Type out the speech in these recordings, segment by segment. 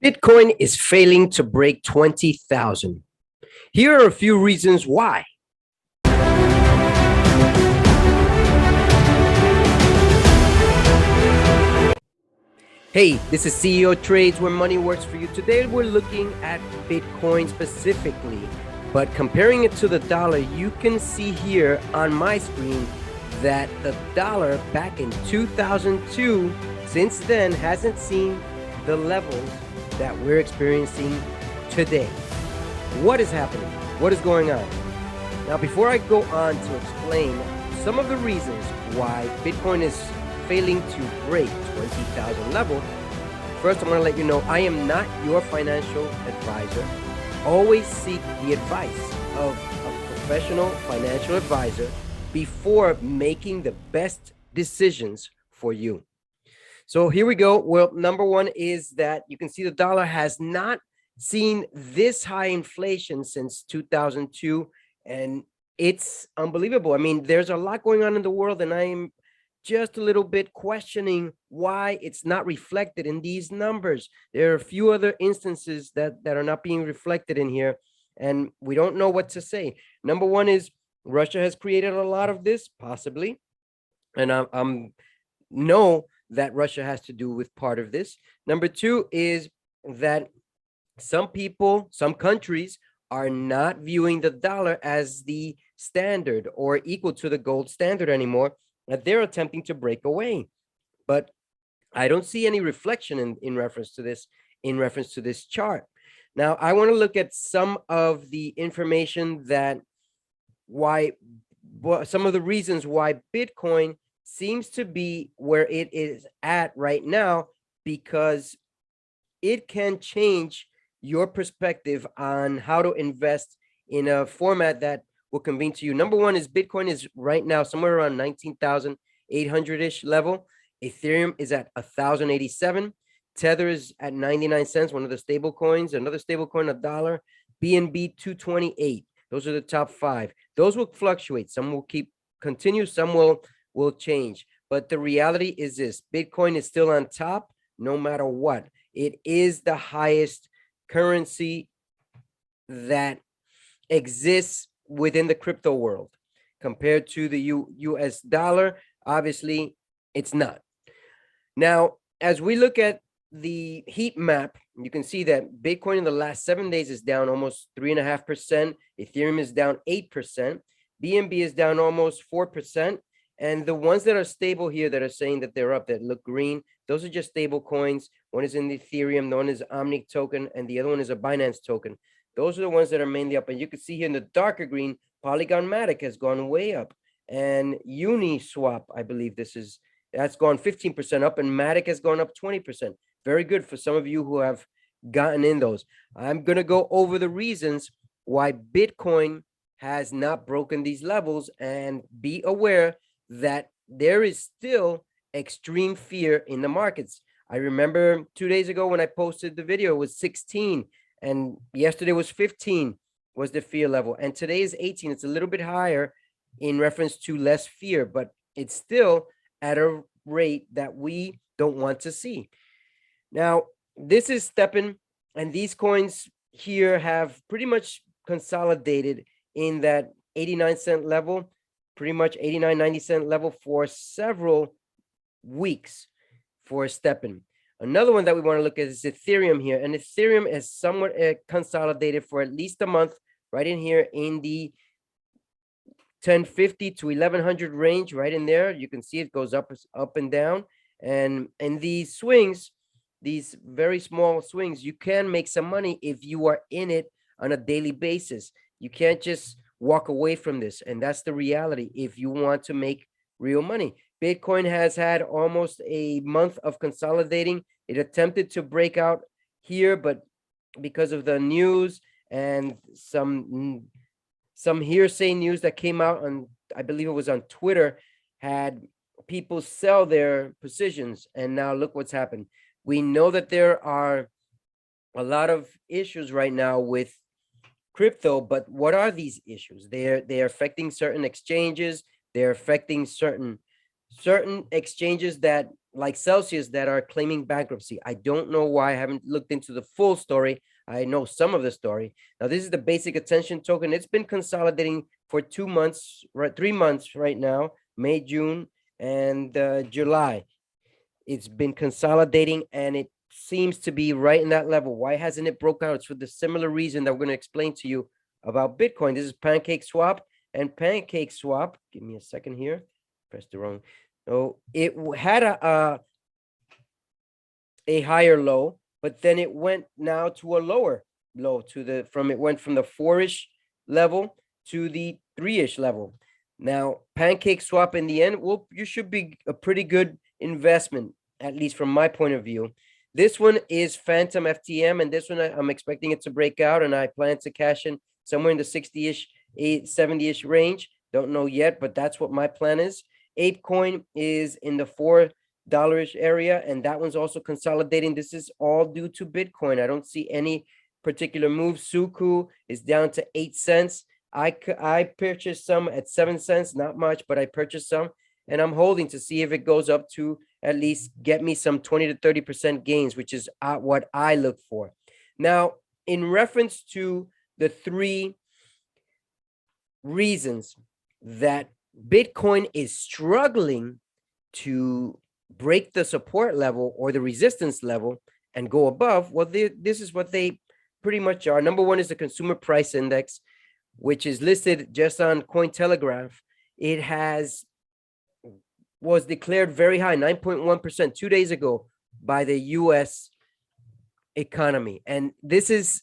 Bitcoin is failing to break 20,000. Here are a few reasons why. Hey, this is CeoTrades, where money works for you. Today we're looking at Bitcoin specifically, but comparing it to the dollar, you can see here on my screen that the dollar back in 2002, since then, hasn't seen the levels that we're experiencing today. What is happening? What is going on? Now, before I go on to explain some of the reasons why Bitcoin is failing to break 20,000 level, first I'm going to let you know I am not your financial advisor. Always seek the advice of a professional financial advisor before making the best decisions for you. So here we go. Well, number one is that you can see the dollar has not seen this high inflation since 2002, and it's unbelievable. I mean, there's a lot going on in the world, and I'm just a little bit questioning why it's not reflected in these numbers. There are a few other instances that are not being reflected in here, and we don't know what to say. Number one is Russia has created a lot of this, possibly, and I'm know that Russia has to do with part of this. Number two is that some people, some countries are not viewing the dollar as the standard or equal to the gold standard anymore, that they're attempting to break away. But I don't see any reflection in reference to this chart. Now, I want to look at some of the information that some of the reasons why Bitcoin seems to be where it is at right now, because it can change your perspective on how to invest in a format that will convene to you. Number one is Bitcoin is right now somewhere around 19,800-ish level. Ethereum is at 1,087. Tether is at 99 cents, one of the stable coins. Another stable coin, $1. BNB 228. Those are the top five. Those will fluctuate. Some will continue, some will change. But the reality is this: Bitcoin is still on top no matter what. It is the highest currency that exists within the crypto world. Compared to the US dollar, obviously it's not. Now, as we look at the heat map, you can see that Bitcoin in the last 7 days is down almost 3.5%. Ethereum is down 8%. BNB is down almost 4%. And the ones that are stable here that are saying that they're up, that look green, those are just stable coins. One is in Ethereum, one is Omni token, and the other one is a Binance token. Those are the ones that are mainly up. And you can see here in the darker green, Polygon Matic has gone way up. And Uniswap, I believe that's gone 15% up, and Matic has gone up 20%. Very good for some of you who have gotten in those. I'm going to go over the reasons why Bitcoin has not broken these levels, and be aware that there is still extreme fear in the markets. I remember 2 days ago when I posted the video, it was 16, and yesterday was 15 was the fear level, and today is 18. It's a little bit higher in reference to less fear, but it's still at a rate that we don't want to see. Now, this is stepping, and these coins here have pretty much consolidated in that 89-cent level, pretty much 89, 90-cent level for several weeks for stepping. Another one that we want to look at is Ethereum here, and Ethereum is somewhat consolidated for at least a month, right in here in the 1050 to 1100 range, right in there. You can see it goes up and down, and these swings, these very small swings, you can make some money if you are in it on a daily basis. You can't just walk away from this, and that's the reality if you want to make real money. Bitcoin has had almost a month of consolidating. It attempted to break out here, but because of the news and some hearsay news that came out on, I believe it was on Twitter, had people sell their positions, and now look what's happened. We know that there are a lot of issues right now with crypto, but what are these issues? They're affecting certain exchanges. They're affecting certain exchanges that like Celsius that are claiming bankruptcy. I don't know why. I haven't looked into the full story. I know some of the story. Now, this is the basic attention token. It's been consolidating for 2 months, right? 3 months right now, May, June, and July. It's been consolidating and it seems to be right in that level. Why hasn't it broke out? It's for the similar reason that we're going to explain to you about Bitcoin. This is Pancake Swap, and Pancake Swap, give me a second here. Press the wrong. Oh, it had a higher low, but then it went now to a lower low it went from the 4-ish level to the 3-ish level. Now, Pancake Swap in the end, you should be a pretty good investment, at least from my point of view. This one is Phantom FTM, and this one I'm expecting it to break out, and I plan to cash in somewhere in the 60-ish, 70-ish range. Don't know yet, but that's what my plan is. ApeCoin is in the $4 area, and that one's also consolidating. This is all due to Bitcoin. I don't see any particular move. Suku is down to 8 cents. I purchased some at 7 cents, not much, but I purchased some, and I'm holding to see if it goes up to at least get me some 20 to 30% gains, which is what I look for. Now, in reference to the 3 reasons that Bitcoin is struggling to break the support level or the resistance level and go above, well, this is what they pretty much are. Number one is the consumer price index, which is listed just on Cointelegraph. It was declared very high, 9.1% 2 days ago by the U.S. economy. And this is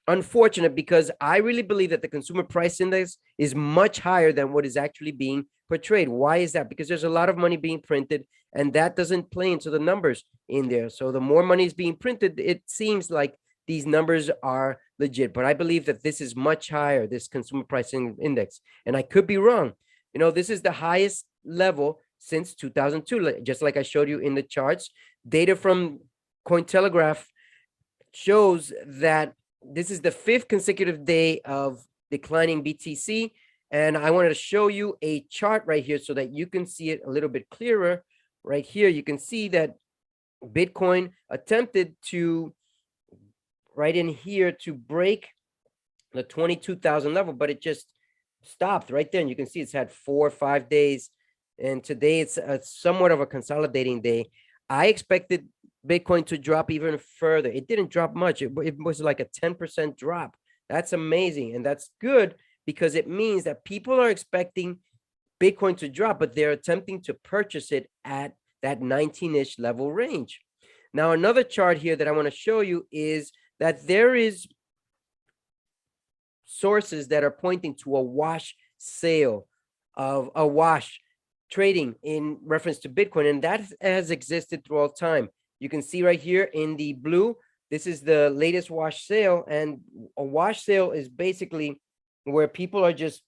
unfortunate because I really believe that the consumer price index is much higher than what is actually being portrayed. Why is that? Because there's a lot of money being printed, and that doesn't play into the numbers in there. So the more money is being printed, it seems like these numbers are legit. But I believe that this is much higher, this consumer price index. And I could be wrong. This is the highest level since 2002, just like I showed you in the charts. Data from Cointelegraph shows that this is the 5th consecutive day of declining BTC. And I wanted to show you a chart right here so that you can see it a little bit clearer. Right here, you can see that Bitcoin attempted to, right in here, to break the 22,000 level, but it just stopped right there. And you can see it's had 4 or 5 days. And today it's somewhat of a consolidating day. I expected Bitcoin to drop even further. It didn't drop much. It was like a 10% drop. That's amazing. And that's good because it means that people are expecting Bitcoin to drop, but they're attempting to purchase it at that 19-ish level range. Now, another chart here that I want to show you is that there is sources that are pointing to a wash sale of a wash trading in reference to Bitcoin, and that has existed throughout time. You can see right here in the blue, this is the latest wash sale, and a wash sale is basically where people are just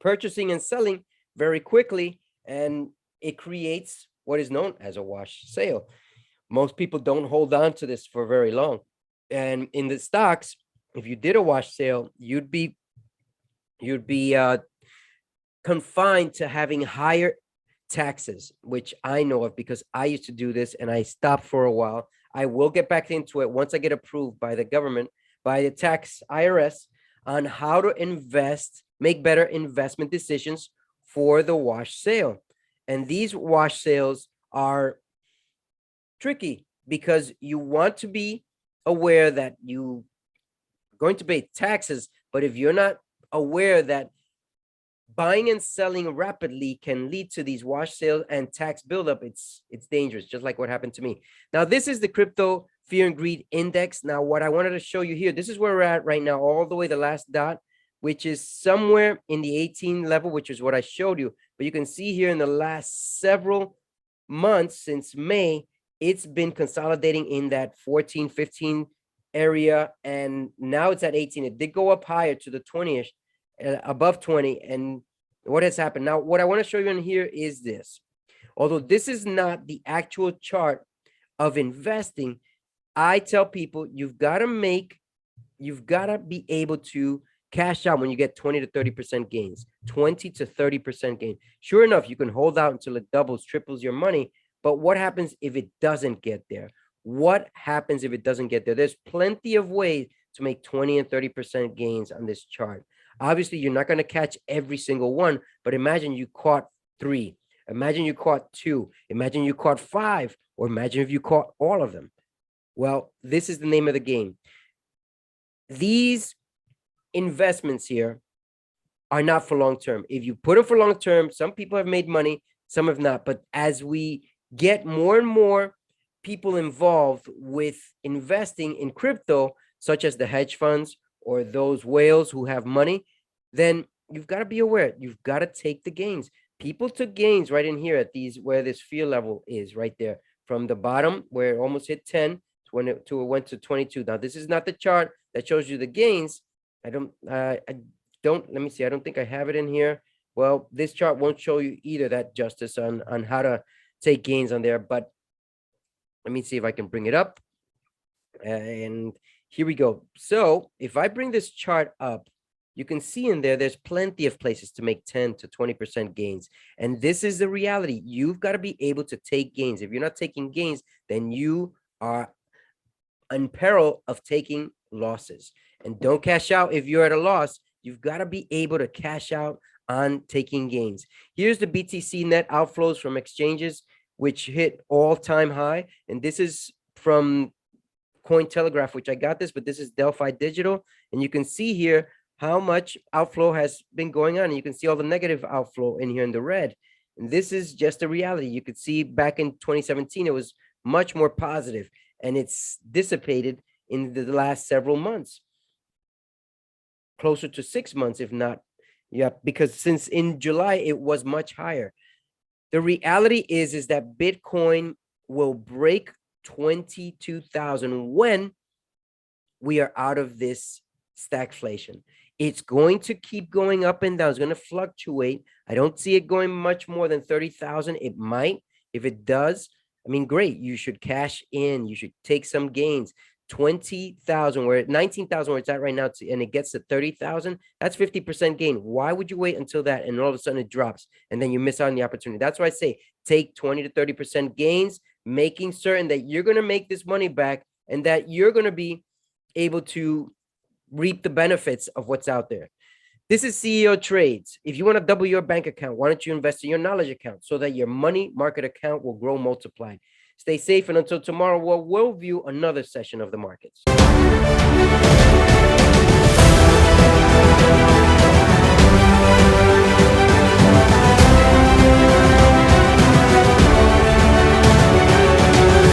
purchasing and selling very quickly, and it creates what is known as a wash sale. Most people don't hold on to this for very long. And in the stocks, if you did a wash sale, you'd be confined to having higher taxes, which I know of because I used to do this and I stopped for a while. I will get back into it once I get approved by the government, by the tax IRS, on how to invest, make better investment decisions for the wash sale. And these wash sales are tricky because you want to be aware that you're going to pay taxes, but if you're not aware that buying and selling rapidly can lead to these wash sales and tax buildup, it's dangerous, just like what happened to me. Now, this is the crypto fear and greed index. Now, what I wanted to show you here, this is where we're at right now, all the way the last dot, which is somewhere in the 18 level, which is what I showed you. But you can see here in the last several months since May, it's been consolidating in that 14, 15 area, and now it's at 18. It did go up higher to the 20-ish, above 20. And what has happened now, what I want to show you in here is this. Although this is not the actual chart of investing, I tell people you've got to be able to cash out when you get 20 to 30% gains, 20 to 30% gain. Sure enough, you can hold out until it doubles, triples your money, But what happens if it doesn't get there? What happens if it doesn't get there? There's plenty of ways to make 20 and 30% gains on this chart. Obviously, you're not going to catch every single one, but imagine you caught 3. Imagine you caught 2. Imagine you caught 5, or imagine if you caught all of them. Well, this is the name of the game. These investments here are not for long term. If you put them for long term, some people have made money, some have not. But as we get more and more people involved with investing in crypto, such as the hedge funds or those whales who have money, then you've got to be aware. You've got to take the gains. People took gains right in here at these, where this fear level is right there, from the bottom where it almost hit 10 when it went to 22. Now, this is not the chart that shows you the gains. I don't, let me see. I don't think I have it in here. Well, this chart won't show you either that justice on how to take gains on there, but let me see if I can bring it up. And here we go. So if I bring this chart up, you can see in there's plenty of places to make 10 to 20% gains. And this is the reality. You've got to be able to take gains. If you're not taking gains, then you are in peril of taking losses. And don't cash out if you're at a loss. You've got to be able to cash out on taking gains. Here's the BTC net outflows from exchanges, which hit all-time high. And this is from Cointelegraph, which I got this, but this is Delphi Digital. And you can see here how much outflow has been going on. And you can see all the negative outflow in here in the red. And this is just a reality. You could see back in 2017, it was much more positive, and it's dissipated in the last several months, closer to 6 months, if not. Yeah, because since in July, it was much higher. The reality is that Bitcoin will break 22,000 when we are out of this stagflation. It's going to keep going up and down. It's going to fluctuate. I don't see it going much more than 30,000. It might. If it does, I mean, great. You should cash in. You should take some gains. 20,000, we're at 19,000 where it's at right now, and it gets to 30,000. That's 50% gain. Why would you wait until that and all of a sudden it drops and then you miss out on the opportunity? That's why I say take 20 to 30% gains, making certain that you're going to make this money back and that you're going to be able to reap the benefits of what's out there. This is CeoTrades. If you want to double your bank account, why don't you invest in your knowledge account so that your money market account will grow multiplied? Stay safe, and until tomorrow, we'll view another session of the markets.